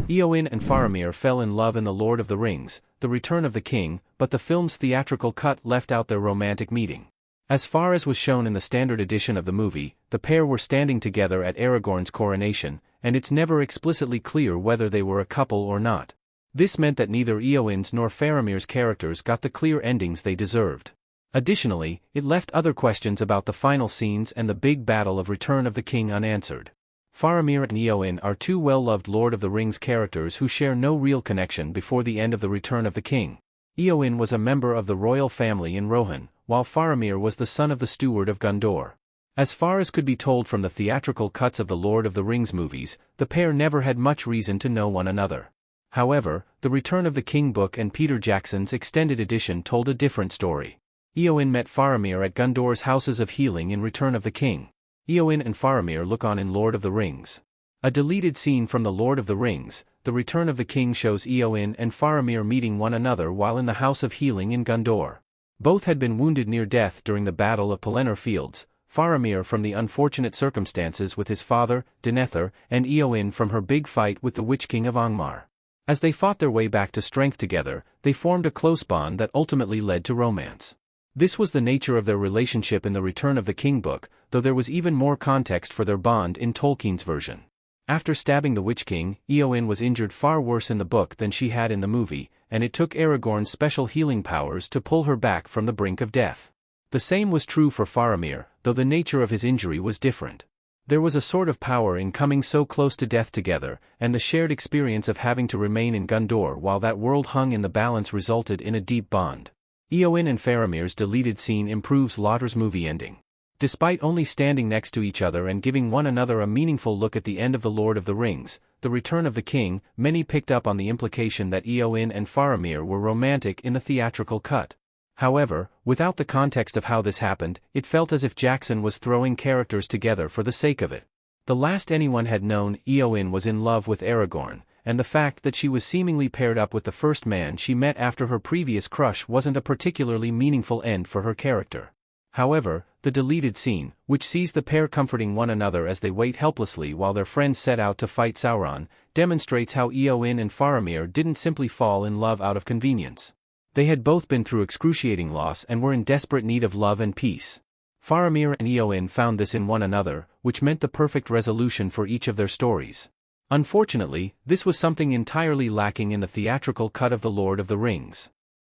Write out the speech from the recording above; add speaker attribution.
Speaker 1: Eowyn and Faramir fell in love in The Lord of the Rings, The Return of the King, but the film's theatrical cut left out their romantic meeting. As far as was shown in the standard edition of the movie, the pair were standing together at Aragorn's coronation, and it's never explicitly clear whether they were a couple or not. This meant that neither Eowyn's nor Faramir's characters got the clear endings they deserved. Additionally, it left other questions about the final scenes and the big battle of Return of the King unanswered. Faramir and Eowyn are two well-loved Lord of the Rings characters who share no real connection before the end of the Return of the King. Eowyn was a member of the royal family in Rohan, while Faramir was the son of the steward of Gondor. As far as could be told from the theatrical cuts of the Lord of the Rings movies, the pair never had much reason to know one another. However, the Return of the King book and Peter Jackson's extended edition told a different story. Eowyn met Faramir at Gondor's Houses of Healing in Return of the King. Eowyn and Faramir look on in Lord of the Rings. A deleted scene from The Lord of the Rings, The Return of the King shows Eowyn and Faramir meeting one another while in the House of Healing in Gondor. Both had been wounded near death during the Battle of Pelennor Fields, Faramir from the unfortunate circumstances with his father, Denethor, and Eowyn from her big fight with the Witch King of Angmar. As they fought their way back to strength together, they formed a close bond that ultimately led to romance. This was the nature of their relationship in the Return of the King book, though there was even more context for their bond in Tolkien's version. After stabbing the Witch King, Eowyn was injured far worse in the book than she had in the movie, and it took Aragorn's special healing powers to pull her back from the brink of death. The same was true for Faramir, though the nature of his injury was different. There was a sort of power in coming so close to death together, and the shared experience of having to remain in Gondor while that world hung in the balance resulted in a deep bond. Eowyn and Faramir's deleted scene improves Lauter's movie ending. Despite only standing next to each other and giving one another a meaningful look at the end of The Lord of the Rings, The Return of the King, many picked up on the implication that Eowyn and Faramir were romantic in the theatrical cut. However, without the context of how this happened, it felt as if Jackson was throwing characters together for the sake of it. The last anyone had known, Eowyn was in love with Aragorn, and the fact that she was seemingly paired up with the first man she met after her previous crush wasn't a particularly meaningful end for her character. However, the deleted scene, which sees the pair comforting one another as they wait helplessly while their friends set out to fight Sauron, demonstrates how Eowyn and Faramir didn't simply fall in love out of convenience. They had both been through excruciating loss and were in desperate need of love and peace. Faramir and Eowyn found this in one another, which meant the perfect resolution for each of their stories. Unfortunately, this was something entirely lacking in the theatrical cut of The Lord of the Rings.